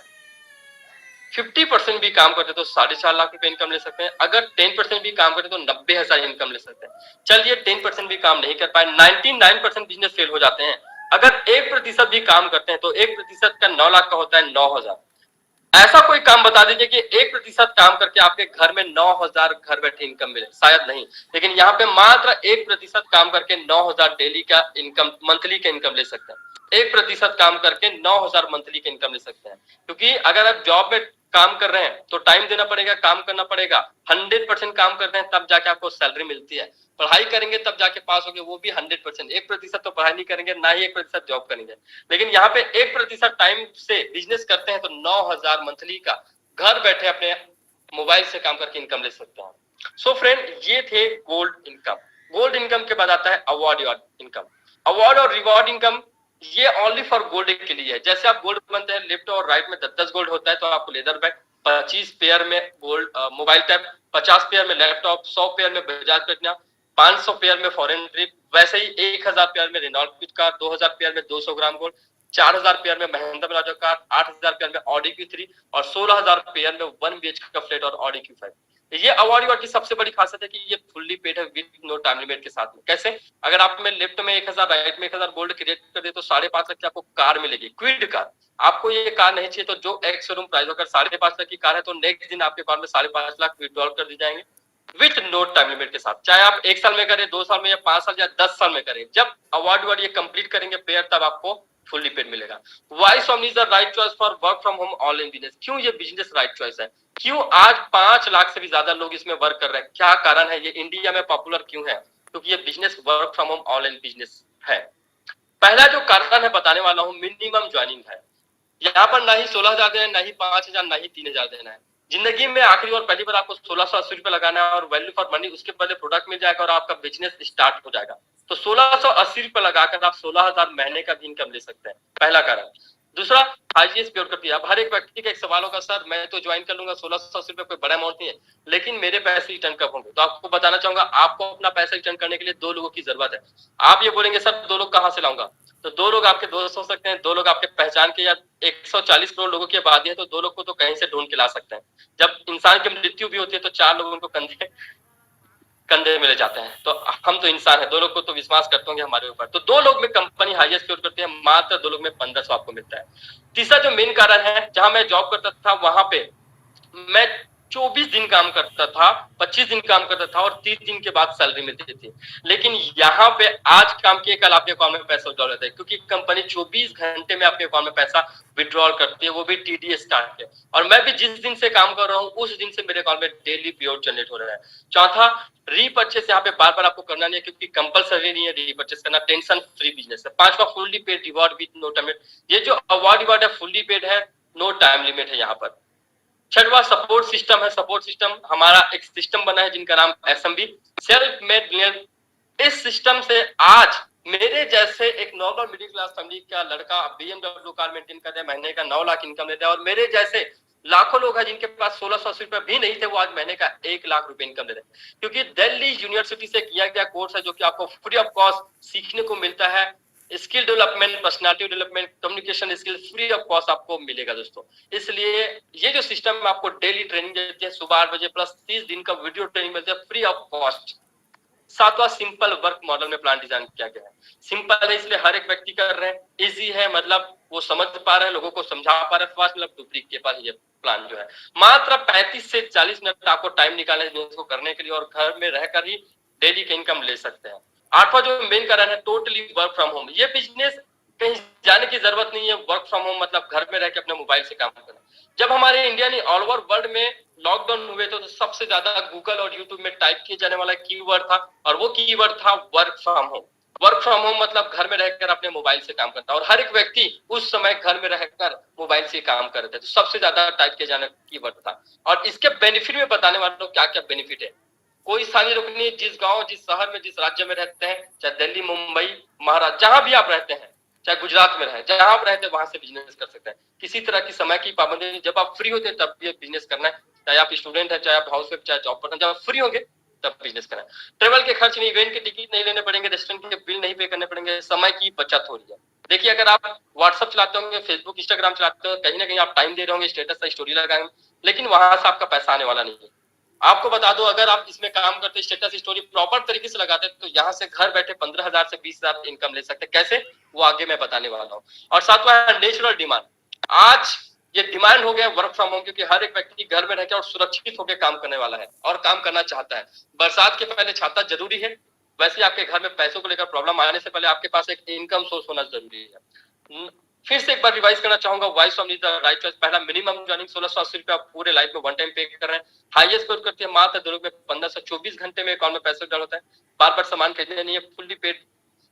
50% भी काम करते तो 4.5 लाख रुपए इनकम ले सकते हैं। अगर 10% भी काम करते तो 90,000 इनकम ले सकते हैं। चलिए 10% भी काम नहीं कर पाए, 99% बिजनेस फेल हो जाते हैं। अगर 1% भी काम करते हैं तो 1% का 9 लाख का होता है 9,000। ऐसा कोई काम बता दीजिए कि 1% काम करके आपके घर में 9,000 घर बैठे इनकम मिले, शायद नहीं। लेकिन यहाँ पे मात्र 1% काम करके 9,000 डेली का इनकम, मंथली का इनकम ले सकते हैं। 1% काम करके 9,000 मंथली का इनकम ले सकते हैं। क्योंकि अगर आप जॉब में काम कर रहे हैं तो टाइम देना पड़ेगा, काम करना पड़ेगा। 100% काम करते हैं तब जाके आपको सैलरी मिलती है। पढ़ाई करेंगे तब जाके पास होंगे, वो भी 100%। 1% तो पढ़ाई नहीं करेंगे, ना ही 1% जॉब करेंगे। लेकिन यहाँ पे 1% टाइम से बिजनेस करते हैं तो 9,000 मंथली का घर बैठे अपने मोबाइल से काम करके इनकम ले सकते हैं। सो फ्रेंड, ये थे गोल्ड इनकम। गोल्ड इनकम के बाद आता है अवार्ड इनकम। अवार्ड और रिवॉर्ड इनकम ये ओनली फॉर गोल्ड के लिए है। जैसे आप गोल्ड बनते हैं, लेफ्ट और राइट में 10-10 गोल्ड होता है तो आपको लेदर बैग, 25 पेयर में गोल्ड मोबाइल टैब, 50 पेयर में लैपटॉप, 100 पेयर में बजाज प्लेटिना, 500 पेयर में फॉरेन ट्रिप, वैसे ही 1000 पेयर में रेनॉल्ट क्विक कार, 2000 पेयर में 200 ग्राम गोल्ड, 4000 पेयर में महिंद्रा बजाज कार, 8000 पेयर में ऑडी Q3 और 16,000 पेयर में 1 BHK का फ्लैट और ऑडी Q5। ये अवार्ड की सबसे बड़ी खासियत है कि ये फुल्ली पेड है विद नो टाइम लिमिट के साथ में। कैसे? अगर आप में लेफ्ट में 1000, राइट में 1000 गोल्ड क्रिएट कर दे तो 5.5 लाख की आपको कार मिलेगी, क्विड कार। आपको ये कार नहीं चाहिए तो जो एक्स शोरूम प्राइस अगर 5.5 लाख की कार है तो नेक्स्ट दिन आपके अकाउंट में 5.5 लाख विड्रॉल कर दी जाएंगे विथ नो टाइम लिमिट के साथ। चाहे आप 1 साल में करें, 2 साल में, या 5 साल या 10 साल में करें, जब अवार्ड ये कंप्लीट करेंगे पेयर तब आपको फुल्ली पेड मिलेगा। Why Somni is the right choice for work from home online business. क्यों ये बिजनेस राइट चॉइस है? क्यों आज 5 लाख से भी ज्यादा लोग इसमें वर्क कर रहे हैं? क्या कारण है? ये इंडिया में पॉपुलर क्यों है? क्योंकि ये business work from home online business है। पहला जो कारण है बताने वाला हूं, मिनिमम ज्वाइनिंग है। यहाँ पर ना ही 16,000 देना है, ना ही 5,000, ना ही 3,000 देना है। जिंदगी में आखिरी और पहली बार आपको 1680 रुपए लगाना है और वैल्यू फॉर मनी, उसके पहले प्रोडक्ट मिल जाएगा और आपका बिजनेस स्टार्ट हो जाएगा। तो 1680 रुपए लगाकर आप 16,000 महीने का भी इनकम ले सकते हैं, पहला कारण। दूसरा, हाईएस्ट प्योर करती है। अब हर एक व्यक्ति का एक सवाल होगा, सर मैं तो ज्वाइन कर लूंगा, 1680 रुपए कोई बड़ा अमाउंट नहीं है, लेकिन मेरे पैसे रिटर्न कब होंगे? तो आपको बताना चाहूंगा, आपको अपना पैसा रिटर्न करने के लिए 2 लोगों की जरूरत है। आप ये बोलेंगे सर 2 लोग कहां से लाऊंगा? तो 2 लोग आपके दोस्त हो सकते हैं, 2 लोग आपके पहचान के, या 140 करोड़ लोगों की आबादी है तो 2 लोग को तो कहीं से ढूंढ के ला सकते हैं। जब इंसान की मृत्यु भी होती है तो 4 लोग उनको कंधे मिले जाते हैं। तो हम तो इंसान है, 2 लोग को तो विश्वास करते होंगे हमारे ऊपर। तो 2 लोग में कंपनी हाईएस्ट प्योर करती है, मात्र 2 लोग में 1500 आपको मिलता है। तीसरा जो मेन कारण है, जहां मैं जॉब करता था वहां पे मैं 24 दिन काम करता था, 25 दिन काम करता था और 30 दिन के बाद सैलरी मिलती थी। लेकिन यहाँ पे आज काम किए कल आपके अकाउंट में पैसा विड्रॉल होता है, क्योंकि कंपनी 24 घंटे में आपके अकाउंट में पैसा विड्रॉल करती है, वो भी TDS काट के। और मैं भी जिस दिन से काम कर रहा हूँ उस दिन से मेरे अकाउंट में डेली पेआउट जनरेट हो रहा है। चौथा, रीपर्चेस यहाँ पे बार बार आपको करना नहीं है, क्योंकि कंपलसरी नहीं है रीपर्चेस करना, टेंशन फ्री बिजनेस है। 5वां, fully paid reward with no time. ये जो अवार्ड है फुल्ली पेड है, नो टाइम लिमिट है यहाँ पर। 6वां, सपोर्ट सिस्टम है। सपोर्ट सिस्टम हमारा एक सिस्टम बना है जिनका नाम SMB, सेल्फ मेड मिलियनेयर। इस सिस्टम से आज मेरे जैसे एक नॉर्मल मिडिल क्लास फैमिली का लड़का BMW कार मेंटेन कर रहे हैं, महीने का 9 लाख इनकम लेता है, और मेरे जैसे लाखों लोग हैं जिनके पास 1680 रुपए भी नहीं थे, वो आज महीने का 1 लाख रुपए इनकम ले रहे हैं, क्योंकि दिल्ली यूनिवर्सिटी से किया गया कोर्स है जो कि आपको फ्री ऑफ कॉस्ट सीखने को मिलता है। Skill development, personality development, communication skill free of cost आपको मिलेगा दोस्तों। इसलिए ये जो सिस्टम है आपको डेली ट्रेनिंग देते हैं, सुबह 8 बजे प्लस 30 दिन का वीडियो ट्रेनिंग मिलता है फ्री ऑफ कॉस्ट। सातवां सिंपल वर्क मॉडल में प्लान डिजाइन किया गया है। सिंपल है इसलिए हर एक व्यक्ति कर रहे हैं, इजी है मतलब वो समझ पा रहे हैं, लोगों को समझा पा रहे हैं, फास्ट मतलब डुप्लीकेट के पास ये प्लान जो है मात्र 35 से 40 मिनट आपको टाइम निकालना है बिजनेस को करने के लिए, और घर में रहकर ही डेली की इनकम ले सकते हैं। आठवां जो मेन कारण है टोटली वर्क फ्रॉम होम। ये बिजनेस कहीं जाने की जरूरत नहीं है, वर्क फ्रॉम होम मतलब घर में रह के अपने मोबाइल से काम करना। जब हमारे इंडिया ने ऑल ओवर वर्ल्ड में लॉकडाउन हुए तो सबसे ज्यादा गूगल और यूट्यूब में टाइप किए जाने वाला कीवर्ड था, और वो कीवर्ड था work from home. Work from home मतलब घर में रहकर अपने मोबाइल से काम करता, और हर एक व्यक्ति उस समय घर में रहकर मोबाइल से काम कर रहे थे, तो सबसे ज्यादा टाइप किया जाने कीवर्ड था। और इसके बेनिफिट में बताने वाले लोग क्या क्या बेनिफिट है। कोई स्थानीय रुक नहीं, जिस गांव, जिस शहर में, जिस राज्य में रहते हैं, चाहे दिल्ली, मुंबई, महाराष्ट्र, जहां भी आप रहते हैं, चाहे गुजरात में रहे, जहां आप रहते हैं वहां से बिजनेस कर सकते हैं। किसी तरह की समय की पाबंदी नहीं, जब आप फ्री होते हैं तब ये बिजनेस करना है, चाहे आप स्टूडेंट है, चाहे आप हाउस वाइफ, चाहे जॉब पर्सन, जब आप फ्री होंगे तब बिजनेस करना है। ट्रेवल के खर्च नहीं, इवेंट के टिकट नहीं लेने पड़ेंगे, रेस्टोरेंट के बिल नहीं पे करने पड़ेंगे, समय की बचत हो रही है। देखिए अगर आप व्हाट्सएप चलाते होंगे, फेसबुक, इंस्टाग्राम चलाते हो, कहीं ना कहीं आप टाइम दे रहे होंगे, स्टेटस पर स्टोरी लगाएंगे, लेकिन वहां से आपका पैसा आने वाला नहीं है। आपको बता दो अगर आप इसमें काम करते, स्टेटस स्टोरी प्रॉपर तरीके से लगाते तो यहाँ से घर बैठे 15,000 से 20,000 इनकम ले सकते। कैसे, वो आगे मैं बताने वाला हूँ। और सातवां है नेचुरल डिमांड। आज ये डिमांड हो गया वर्क फ्रॉम होम, क्योंकि हर एक व्यक्ति घर में रहकर और सुरक्षित होकर काम करने वाला है और काम करना चाहता है। बरसात के पहले छाता जरूरी है, वैसे आपके घर में पैसों को लेकर प्रॉब्लम आने से पहले आपके पास एक इनकम सोर्स होना जरूरी है। फिर से एक बार रिवाइज करना चाहूंगा, voice of the right choice. पहला मिनिमम ज्वाइनिंग 1680 रुपया पूरे लाइफ में वन टाइम पे कर रहे हैं। हाईएस्ट पे करते हैं मात्र 2 रुपए 1524 घंटे में अकाउंट में पैसे डाल होता है। बार बार सामान खरीदने नहीं है, fully paid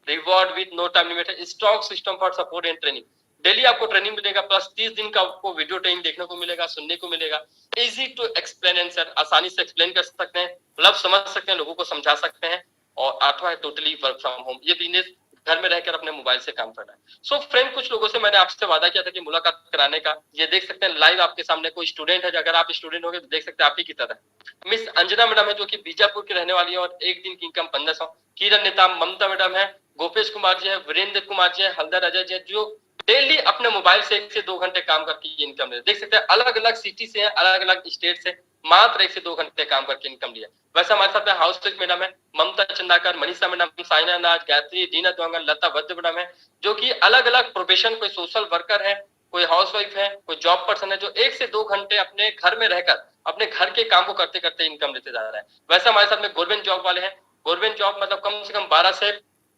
reward with no time limit है। Strong system for support and training. Daily आपको ट्रेनिंग मिलेगा, प्लस 30 दिन का आपको वीडियो ट्रेनिंग देखने को मिलेगा, सुनने को मिलेगा। इजी टू एक्सप्लेन आंसर, आसानी से एक्सप्लेन कर सकते हैं, मतलब समझ सकते हैं, लोगों को समझा सकते हैं। और आठवां है टोटली वर्क फ्रॉम होम। ये बिजनेस घर में रहकर अपने मोबाइल से काम करना है। सो फ्रेंड, कुछ लोगों से मैंने आपसे वादा किया था कि मुलाकात कराने का। ये देख सकते हैं लाइव आपके सामने कोई स्टूडेंट है, अगर आप स्टूडेंट होंगे तो देख सकते हैं आप ही की तरह। मिस अंजना मैडम है जो कि बीजापुर की रहने वाली है और एक दिन की इनकम 1500। किरण नेता, ममता मैडम है, गोपेश कुमार जी है, वीरेंद्र कुमार जी है, हल्दर अजय जी है, जो डेली अपने मोबाइल से 1 से 2 घंटे काम करके इनकम ले। देख सकते हैं अलग अलग सिटी से है, अलग अलग स्टेट से, मात्र 1 से 2 घंटे काम करके इनकम लिया। वैसे हमारे साथ में हाउस वाइफ मैडम है ममता चंदाकर, मनीषा मैडम, साइना नाज, गायत्री, दीना द्वांगन, लता वद्र मैडम है, जो कि अलग अलग प्रोफेशन, कोई सोशल वर्कर है, कोई हाउस वाइफ है, कोई जॉब पर्सन है, जो 1 से 2 घंटे अपने घर में रहकर अपने घर के काम को करते करते इनकम लेते जा रहा है। वैसे हमारे साथ में गवर्नमेंट जॉब वाले हैं। गवर्नमेंट जॉब मतलब कम से कम 12 से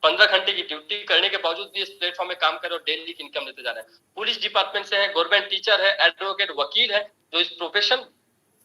15 घंटे की ड्यूटी करने के बावजूद भी इस प्लेटफॉर्म में काम कर और डेली की इनकम लेते जा रहे हैं। पुलिस डिपार्टमेंट से है, गवर्नमेंट टीचर है, एडवोकेट, वकील है, जो इस प्रोफेशन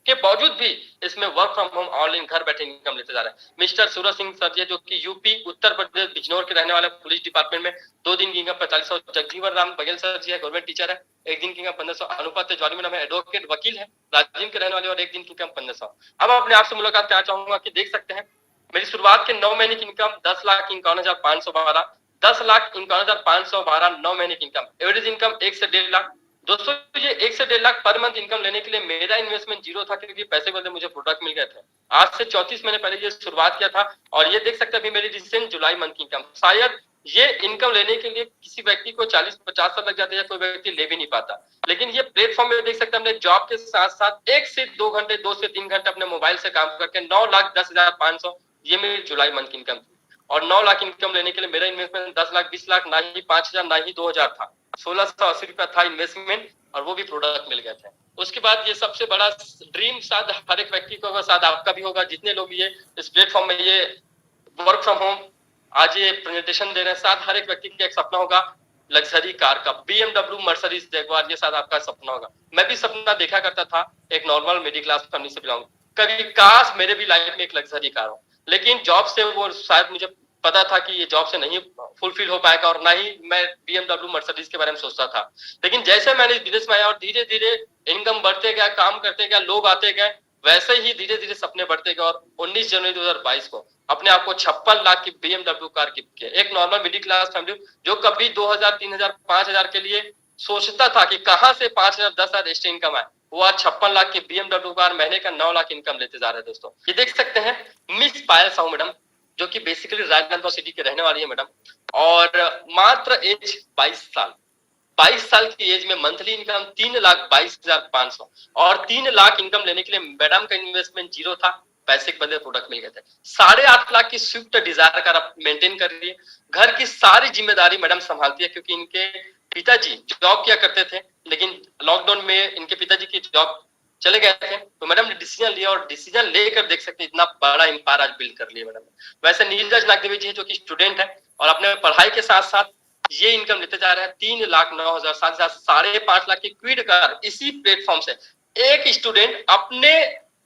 के बावजूद भी इसमें वर्क फ्रॉम होम ऑनलाइन घर बैठे इनकम लेते जा रहा है। मिस्टर सूरज सिंह सर जी जो कि यूपी उत्तर प्रदेश बिजनौर के रहने वाले, पुलिस डिपार्टमेंट में 2 दिन की इनकम 4500। जगजीवन राम बघेल सर जी है, गवर्नमेंट टीचर है, 1 दिन की इनकम 1500। अनुपा तिवारी मैडम है, एडवोकेट, वकील है, राजीव के रहने वाले, और 1 दिन की इनकम 1500। अब अपने आप से मुलाकात करना चाहूंगा कि देख सकते हैं मेरी शुरुआत के 9 महीने की इनकम 10,51,512, 10,51,512 9 महीने की इनकम। एवरेज इनकम 1 से 1.5 लाख। दोस्तों ये 1 से 1.5 लाख पर मंथ इनकम लेने के लिए मेरा इन्वेस्टमेंट जीरो था, क्योंकि पैसे बदले मुझे प्रोडक्ट मिल गए थे। आज से 34 महीने पहले ये शुरुआत किया था, और ये देख सकते हैं अभी मेरी रिसेंट जुलाई मंथ की इनकम। शायद ये इनकम लेने के लिए किसी व्यक्ति को 40-50 साल लग जाते हैं, कोई व्यक्ति ले भी नहीं पाता। लेकिन ये प्लेटफॉर्म में देख सकते हैं हमने जॉब के साथ साथ 1 से 2 घंटे, 2 से 3 घंटे अपने मोबाइल से काम करके 9,10,500, ये मेरी जुलाई मंथ की इनकम थी। और 9 लाख इनकम लेने के लिए मेरा इन्वेस्टमेंट 10 लाख, 20 लाख, ना ही 5,000, ना ही 2,000 था, 1680 रुपया था इन्वेस्टमेंट, और वो भी प्रोडक्ट मिल गए थे। उसके बाद ये सबसे बड़ा ड्रीम शायद हर एक व्यक्ति को होगा, शायद आपका भी होगा, जितने लोग ये इस प्लेटफॉर्म में ये वर्क फ्रॉम होम आज ये प्रेजेंटेशन दे रहे हैं, शायद हर एक व्यक्ति का एक सपना होगा लग्जरी कार का, BMW, मर्सिडीज जगुआर, ये शायद आपका सपना होगा। मैं भी सपना देखा करता था, एक नॉर्मल मिडिल क्लास फैमिली से बिलोंग, कभी काश मेरे भी लाइफ में एक लग्जरी कार हो। लेकिन जॉब से वो शायद मुझे पता था कि ये जॉब से नहीं फुलफिल हो पाएगा, और ना ही मैं BMW, मर्सिडीज के बारे में सोचता था। लेकिन जैसे मैंने इस बिजनेस में आया और धीरे धीरे इनकम बढ़ते गया, काम करते गया, लोग आते गए, वैसे ही धीरे धीरे सपने बढ़ते गए, और 19 जनवरी 2022 को अपने आप को 56 लाख की BMW कार गिफ्ट किया। एक नॉर्मल मिडिल क्लास फैमिली जो कभी 2,000, 3,000, 5,000 के लिए सोचता था कि कहां से 5,000, 10,000 एक्स्ट्रा इनकम आए, वो आज 56 लाख की BMW कार, महीने का 9 लाख इनकम लेते जा रहे हैं दोस्तों। ये देख सकते हैं मिस पायल साहू मैडम, जो कि बेसिकली राजनांदगांव सिटी के रहने वाली है मैडम, और मात्र एज 22 साल। 22 साल की एज में मंथली इनकम 3,22,500 और 3 लाख इनकम लेने के लिए मैडम का इन्वेस्टमेंट जीरो था, पैसे के बदले प्रोडक्ट मिल गए थे। 8.5 लाख की स्विफ्ट डिजायर कार आप मेंटेन कर रही है, घर की सारी जिम्मेदारी मैडम संभालती है, क्योंकि इनके पिताजी जॉब किया करते थे, लेकिन लॉकडाउन में इनके पिताजी की जॉब चले गए थे, तो मैडम ने डिसीजन लिया और डिसीजन लेकर देख सकते हैं इतना बड़ा एम्पायर आज बिल्ड कर लिया मैडम। वैसे नीरज नागदेवी जी है जो कि स्टूडेंट है और अपने पढ़ाई के साथ साथ ये इनकम लेते जा रहे हैं 3,09,000, साथ साथ 5.5 लाख की क्विड कार इसी प्लेटफॉर्म से एक स्टूडेंट अपने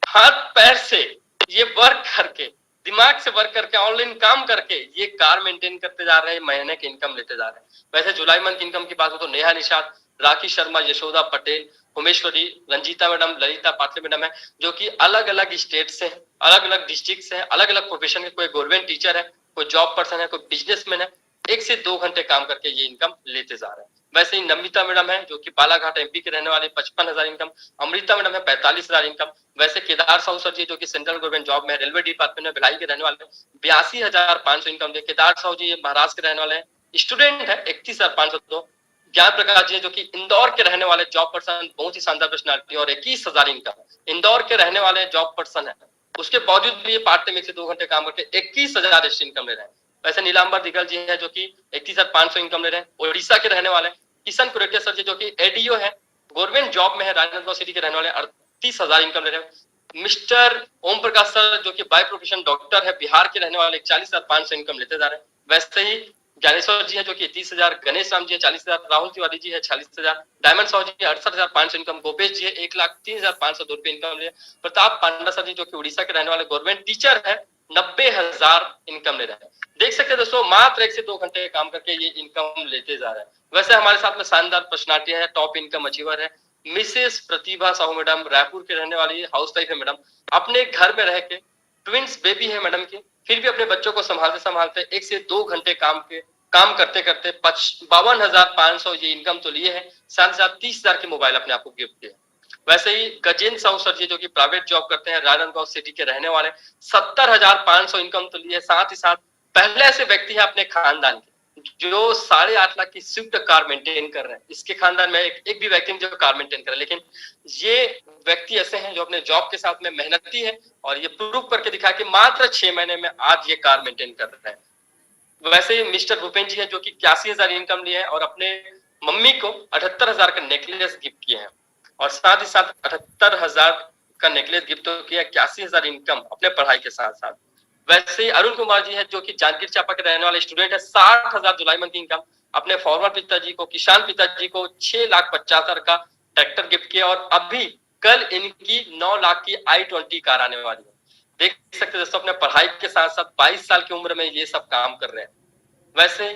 हाथ पैर से ये वर्क करके, दिमाग से वर्क करके, ऑनलाइन काम करके ये कार मेंटेन करते जा रहे हैं, महीने की इनकम लेते जा रहे हैं। वैसे जुलाई मंथ इनकम की बात हो तो नेहा निषाद, राखी शर्मा, यशोदा पटेल, उमेश्वरी, रंजीता मैडम, ललिता पाटले मैडम है, जो कि अलग अलग स्टेट से, अलग अलग डिस्ट्रिक्ट से, अलग अलग प्रोफेशन के, कोई गवर्नमेंट टीचर है, कोई जॉब पर्सन है, कोई बिजनेसमैन है, 1 से 2 घंटे काम करके ये इनकम लेते जा रहे हैं। वैसे ही नमिता मैडम है जो कि बालाघाट MP के रहने वाले, 55,000 इनकम। अमृता मैडम है 45,000 इनकम। वैसे केदार साहू सर जी जो कि सेंट्रल गवर्नमेंट जॉब में रेलवे डिपार्टमेंट में भिलाई के रहने वाले, 82,500 इनकम दे। केदार साहू जी महाराष्ट्र के रहने वाले हैं, स्टूडेंट है, 31,502। ज्ञान प्रकाश जी जो कि इंदौर के रहने वाले जॉब पर्सन, बहुत ही शानदार पर्सनालिटी और 21,000 इनकम। इंदौर के रहने वाले जॉब पर्सन है, उसके बावजूद भी ये पार्ट टाइम 1 से 2 घंटे काम करके 21,000 इनकम ले रहे हैं। वैसे नीलांबर दिगल जी है जो कि 31,500 इनकम ले रहे हैं, ओडिशा के रहने वाले। किशन कुरेटिया सर जी जो कि ADO है, गवर्नमेंट जॉब में है, राजनांदगांव सिटी के रहने वाले, 38,000 इनकम ले रहे हैं। मिस्टर ओम प्रकाश सर जो कि बाय प्रोफेशन डॉक्टर है, बिहार के रहने वाले, 41,500 इनकम लेते जा रहे हैं। वैसे ही ज्ञानेश्वर जी है जो कि 30,000, गणेश राम जी है 40,000, राहुल तिवारी जी है 46,000, डायमंड साहू जी 68,500 इनकम, गोपेश जी है 1,03,502 रुपए इनकम ले। प्रताप पांडा सर जी जो कि उड़ीसा के रहने वाले, गवर्नमेंट टीचर है, 90,000 इनकम ले रहे हैं। देख सकते हैं दोस्तों, मात्र 1 से 2 घंटे काम करके ये इनकम लेते जा रहे हैं। वैसे हमारे साथ में शानदार पर्सनालिटी है, टॉप इनकम अचीवर है, मिसेस प्रतिभा साहू मैडम, रायपुर के रहने वाली हाउस वाइफ है मैडम, अपने घर में रह के, ट्विंस बेबी है मैडम की, फिर भी अपने बच्चों को संभालते संभालते 1 से 2 घंटे काम करते करते 52,500 ये इनकम तो लिए है, साथ साथ 30,000 के मोबाइल अपने आपको गिफ्ट दिए। वैसे ही गजेंद्र साहू सर जी जो कि प्राइवेट जॉब करते हैं, राजनांदगांव सिटी के रहने वाले, 70,500 इनकम तो लिए, साथ ही साथ पहले ऐसे व्यक्ति है अपने खानदान के जो 8.5 लाख की स्विफ्ट कार मेंटेन कर रहे हैं। इसके खानदान में एक भी व्यक्ति जो कार मेंटेन कर रहे हैं, लेकिन ये व्यक्ति ऐसे हैं जो अपने जॉब के साथ में मेहनती है और ये प्रूव करके दिखा कि मात्र 6 महीने में आज ये कार मेंटेन कर रहे हैं। वैसे ही मिस्टर भूपेन जी है जो कि 81,000 इनकम लिए हैं और अपने मम्मी को 78,000 का नेकलेस गिफ्ट किए हैं और साथ ही साथ 78,000 का नेकलेस गिफ्ट तो किया, 81,000 इनकम अपने पढ़ाई के साथ साथ। वैसे ही अरुण कुमार जी है जो कि जांजगीर चांपा के रहने वाले स्टूडेंट है, 60,000 जुलाई मंथ की इनकम, अपने फॉर्मर पिताजी को, किसान पिताजी को 6,50,000 का ट्रैक्टर गिफ्ट किया और अभी कल इनकी 9 लाख की i20 कार आने वाली है। देख सकते दोस्तों, अपने पढ़ाई के साथ साथ 22 साल की उम्र में ये सब काम कर रहे हैं। वैसे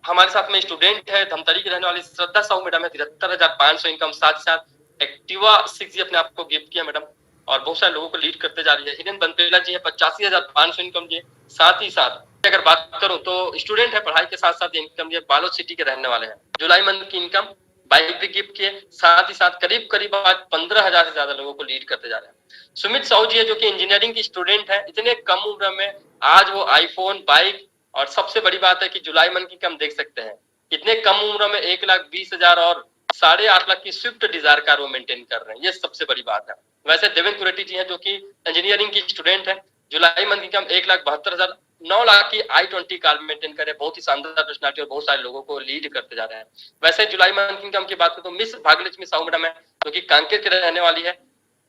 हमारे साथ में स्टूडेंट है, धमतरी की रहने वाली श्रद्धा साहू मैडम है, 73,500 इनकम, साथ साथ एक्टिवा 6 जी अपने आपको गिफ्ट किया मैडम और बहुत सारे लोगों को लीड करते जा रही है। हिरेन बनपेला जी है, 85,500 इनकम दिए। साथ ही साथ अगर बात करूं तो स्टूडेंट है, पढ़ाई के साथ साथ इनकम दिए, बालोद सिटी के रहने वाले हैं, जुलाई मंथ की इनकम, बाइक भी गिफ्ट किए, साथ ही साथ करीब आज 15,000 से ज्यादा लोगों को लीड करते जा रहे हैं। सुमित साहू जी है जो कि इंजीनियरिंग की स्टूडेंट है, इतने कम उम्र में आज वो आईफोन, बाइक और सबसे बड़ी बात है कि जुलाई मंथ की कम देख सकते हैं, इतने कम उम्र में 1,20,000 और 8.5 लाख की स्विफ्ट डिजायर कार वो मेंटेन कर रहे हैं, ये सबसे बड़ी बात है। वैसे देवेंद्र कुरेटी जी हैं जो कि इंजीनियरिंग की स्टूडेंट है, जुलाई मंथ की इनकम 1,72,000, 9 लाख की i20 कार मेंटेन करे, बहुत ही शानदार पर्सनालिटी और बहुत सारे लोगों को लीड करते जा रहे हैं। वैसे जुलाई मंथ की इनकम की बात करें तो मिस भाग्यलक्ष्मी साहू मैडम है जो कि कांकेर के रहने वाली है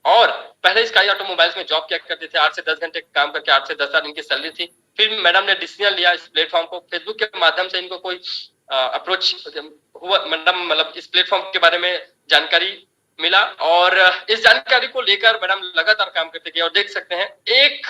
और पहले स्काई ऑटोमोबाइल्स में जॉब किया करते थे, 8 से 10 घंटे काम करके 8 से 10,000 इनकी सैलरी थी। फिर मैडम ने डिसीजन लिया इस प्लेटफॉर्म को, फेसबुक के माध्यम से इनको कोई अप्रोच हुआ, मैडम मतलब इस प्लेटफॉर्म के बारे में जानकारी मिला और इस जानकारी को लेकर मैडम लगातार काम करते गए और देख सकते हैं 1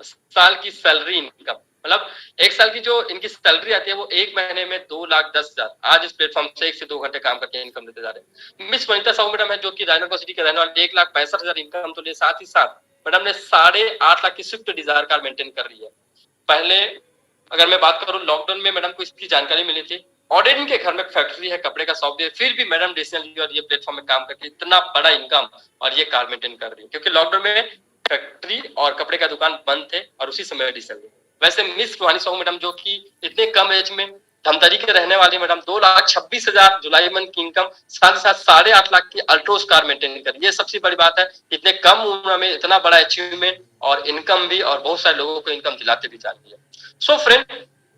साल की सैलरी इनकम, मतलब 1 साल की जो इनकी सैलरी आती है वो 1 महीने में 2,10,000 आज इस प्लेटफॉर्म से 1 से 2 घंटे काम करके इनकम देते जा रहे हैं। मिस वनिता साहू मैडम है जो कि राजनांदगांव सिटी के रहने वाले, 1,65,000 इनकम तो ले, साथ ही साथ मैडम ने 8.5 लाख की स्विफ्ट डिजायर कार मेंटेन कर रही है। पहले अगर मैं बात करूं लॉकडाउन में मैडम को इसकी जानकारी मिली थी ऑडियन के घर में फैक्ट्री है, कपड़े का शॉप भी है, फिर भी मैडम डिसीजन और ये प्लेटफॉर्म में काम करके इतना बड़ा इनकम और ये कार मेंटेन कर रही है, क्योंकि लॉकडाउन में फैक्ट्री और कपड़े का दुकान बंद थे और उसी समय डिसीजन। वैसे मिस रूहानी साहू मैडम जो कि इतने कम एज में धमतरी के रहने वाली मैडम 2,26,000 जुलाई मंथ की इनकम, साथ ही साथ 8.5 लाख की अल्ट्रोस कार मेंटेन कर, ये सबसे बड़ी बात है। इतने कम उम्र में इतना बड़ा अचीवमेंट और इनकम भी, और बहुत सारे लोगों को इनकम दिलाते भी जा रही है। सो फ्रेंड,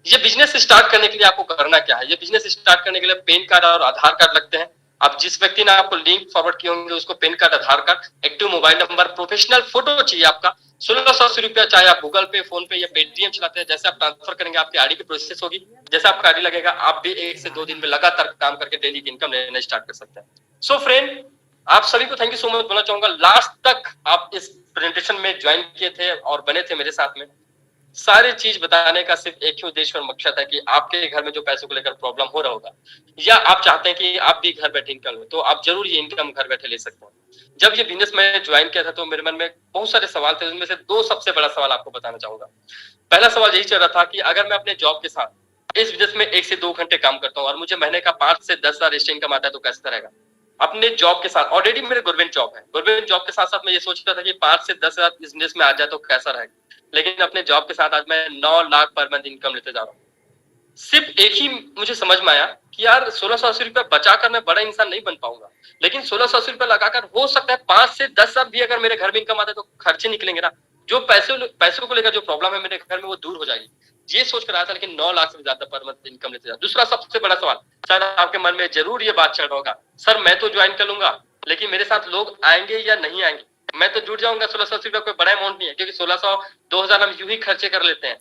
ये बिजनेस स्टार्ट करने के लिए आपको करना क्या है? ये बिजनेस स्टार्ट करने के लिए पैन कार्ड और आधार कार्ड लगते हैं। अब जिस व्यक्ति ने आपको लिंक फॉरवर्ड किए होंगे उसको PAN card, Aadhaar card, active mobile number, professional photo चाहिए आपका। 1680 रुपया, चाहे आप गूगल पे, फोन पे या पेटीएम चलाते हैं, जैसे आप ट्रांसफर करेंगे आपकी आईडी की प्रोसेस होगी। जैसे आपका आईडी लगेगा, आप भी 1 से 2 दिन में लगातार काम करके डेली की इनकम लेना स्टार्ट कर सकते हैं। सो फ्रेंड, आप सभी को थैंक यू सो मच बोलना चाहूंगा। लास्ट तक आप इस प्रेजेंटेशन में ज्वाइन किए थे और बने थे मेरे साथ में। सारी चीज बताने का सिर्फ एक ही उद्देश्य और मकसद है कि आपके घर में जो पैसों को लेकर प्रॉब्लम हो रहा होगा, या आप चाहते हैं कि आप भी घर बैठे इनकम लो, तो आप जरूर ये इनकम घर बैठे ले सकते हैं। जब ये बिजनेस मैं ज्वाइन किया था तो मेरे मन में बहुत सारे सवाल थे, उनमें से 2 सबसे बड़ा सवाल आपको बताना चाहूंगा। पहला सवाल यही चल रहा था कि अगर मैं अपने जॉब के साथ इस बिजनेस में 1 से 2 घंटे काम करता हूँ और मुझे महीने का 5 से 10,000 एक्स्ट्रा इनकम आता है, तो कैसा रहेगा? अपने जॉब के साथ, ऑलरेडी मेरे गवर्नमेंट जॉब है, गवर्नमेंट जॉब के साथ साथ मैं ये सोच रहा था कि 5 से 10,000 इस बिजनेस में आ जाए तो कैसा रहेगा। लेकिन अपने जॉब के साथ आज मैं 9 लाख पर मंथ इनकम लेते जा रहा हूँ। सिर्फ एक ही मुझे समझ में आया कि यार 1680 रुपया बचाकर मैं बड़ा इंसान नहीं बन पाऊंगा, लेकिन 1680 रुपया लगाकर हो सकता है 5 से 10,000 भी अगर मेरे घर में इनकम आता है तो खर्चे निकलेंगे ना, जो पैसों को लेकर जो प्रॉब्लम है मेरे घर में वो दूर हो जाएगी। ये सोच कर आया था, लेकिन 9 लाख से ज्यादा पर मंथ इनकम लेते जा। दूसरा सबसे बड़ा सवाल, सर आपके मन में जरूर ये बात चल रहा होगा, सर मैं तो ज्वाइन कर लूंगा लेकिन मेरे साथ लोग आएंगे या नहीं आएंगे, मैं तो जुड़ जाऊंगा। 1680 रुपया कोई बड़ा अमाउंट नहीं है, क्योंकि 1600 2000 हम यूं ही खर्चे कर लेते हैं,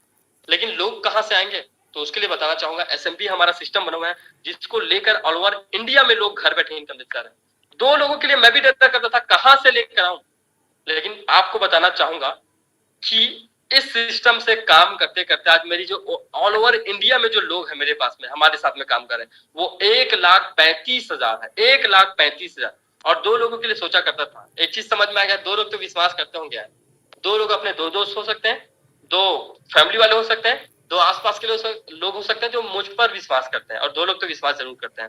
लेकिन लोग कहाँ से आएंगे? तो उसके लिए बताना चाहूंगा, एसएमपी हमारा सिस्टम बना हुआ है जिसको लेकर ऑल ओवर इंडिया में लोग घर बैठे इनकम देते जा रहे हैं। 2 लोगों के लिए मैं भी डरता करता था कहां से लेकर आऊं, लेकिन आपको बताना चाहूंगा कि इस सिस्टम से काम करते करते आज मेरी जो ऑल ओवर इंडिया में जो लोग हैं मेरे पास में हमारे साथ में काम कर रहे हैं वो 1,35,000 है, 1,35,000। और 2 लोगों के लिए सोचा करता था, एक चीज समझ में आ गया, 2 लोग तो विश्वास करते होंगे, 2 लोग अपने 2 दोस्त हो सकते हैं, 2 फैमिली वाले हो सकते हैं, 2 आसपास के लोग हो सकते हैं जो मुझ पर विश्वास करते हैं, और 2 लोग तो विश्वास जरूर करते हैं,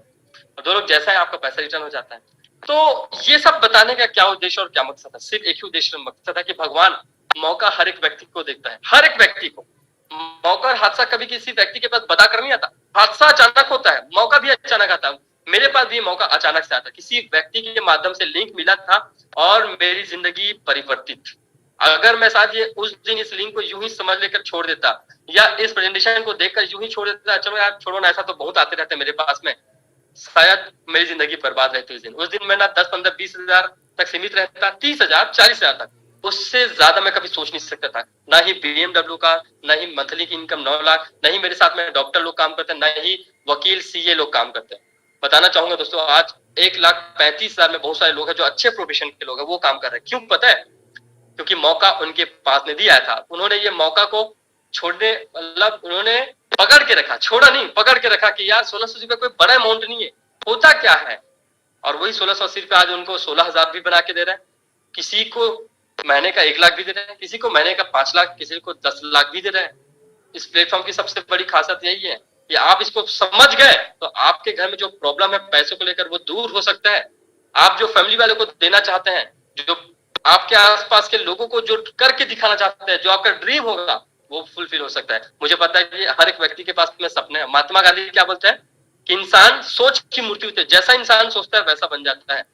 और 2 लोग जैसा है आपका पैसा रिटर्न हो जाता है। तो ये सब बताने का क्या उद्देश्य और क्या मकसद है? सिर्फ एक ही उद्देश्य और मकसद है कि भगवान मौका हर एक व्यक्ति को देखता है, हर एक व्यक्ति को। मौका और हादसा कभी किसी व्यक्ति के पास बताकर नहीं आता, हादसा अचानक होता है, मौका भी अचानक आता है। मेरे पास भी मौका अचानक से आता, किसी व्यक्ति के माध्यम से लिंक मिला था और मेरी जिंदगी परिवर्तित। अगर मैं शायद ये उस दिन इस लिंक को यूं ही समझ लेकर छोड़ देता, या इस प्रेजेंटेशन को देखकर यूं ही छोड़ देता, चलो यार छोड़ो ना, ऐसा तो बहुत आते रहते मेरे पास में, शायद मेरी जिंदगी बर्बाद रहती उस दिन मैं ना 10, 15, 20,000 तक सीमित रहता, 30,000, 40,000 तक, उससे ज्यादा मैं कभी सोच नहीं सकता था। ना ही बीएमडब्ल्यू का, ना ही मंथली की इनकम 9 लाख, ना ही मेरे साथ में डॉक्टर लोग काम करते हैं, ना ही वकील सीए लोग काम करते हैं। बताना चाहूंगा दोस्तों, आज 1,35,000 में बहुत सारे लोग हैं जो अच्छे प्रोफेशन के लोग हैं, वो काम कर रहे हैं। क्यों पता है? क्योंकि मौका उनके पास में दिया था, उन्होंने ये मौका को छोड़ने, मतलब उन्होंने पकड़ के रखा, छोड़ा नहीं, पकड़ के रखा कि यार 1680 रुपये कोई बड़ा अमाउंट नहीं है, होता क्या है। और वही 1680 रुपये आज उनको 16,000 भी बना के दे रहे हैं, किसी को महीने का 1 लाख भी दे रहे हैं, किसी को महीने का 5 लाख, किसी को 10 लाख भी दे रहे हैं। इस प्लेटफॉर्म की सबसे बड़ी खासियत यही है कि आप इसको समझ गए तो आपके घर में जो प्रॉब्लम है पैसों को लेकर वो दूर हो सकता है। आप जो फैमिली वाले को देना चाहते हैं, जो आपके आसपास के लोगों को जो करके दिखाना चाहते हैं, जो आपका ड्रीम होगा वो फुलफिल हो सकता है। मुझे पता है कि हर एक व्यक्ति के पास में सपने हैं। महात्मा गांधी क्या बोलते हैं कि इंसान सोच की मूर्ति होती है, जैसा इंसान सोचता है वैसा बन जाता है।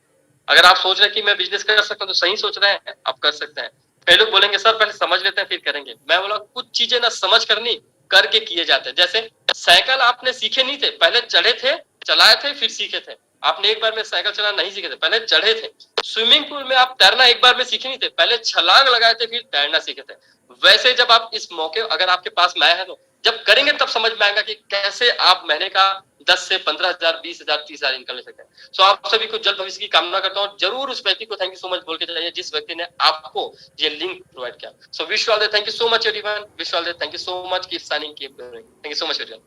अगर आप सोच रहे हैं कि मैं बिजनेस कर सकता हूँ तो सही सोच रहे हैं, आप कर सकते हैं। कई लोग बोलेंगे सर पहले समझ लेते हैं फिर करेंगे। मैं बोला कुछ चीजें ना समझ करनी, करके किए जाते हैं। जैसे साइकिल आपने सीखे नहीं थे, पहले चढ़े थे, चलाए थे, फिर सीखे थे। आपने एक बार में साइकिल चलाना नहीं सीखे थे, पहले चढ़े थे। स्विमिंग पूल में आप तैरना एक बार में सीखे नहीं थे, पहले छलांग लगाए थे, फिर तैरना सीखे थे। वैसे जब आप इस मौके अगर आपके पास में आया है तो जब करेंगे तब समझ में आएगा कि कैसे आप महीने का 10 से 15,000, 20,000, 30,000 इनकम ले सकते हैं। सो आप सभी को जल्द भविष्य की कामना करता हूँ। जरूर उस व्यक्ति को थैंक यू सो मच बोल के चाहिए जिस व्यक्ति ने आपको ये लिंक प्रोवाइड किया। So wish you all the thank you so much everyone, wish you all the thank you so much, keep signing, keep doing, thank you so much everyone.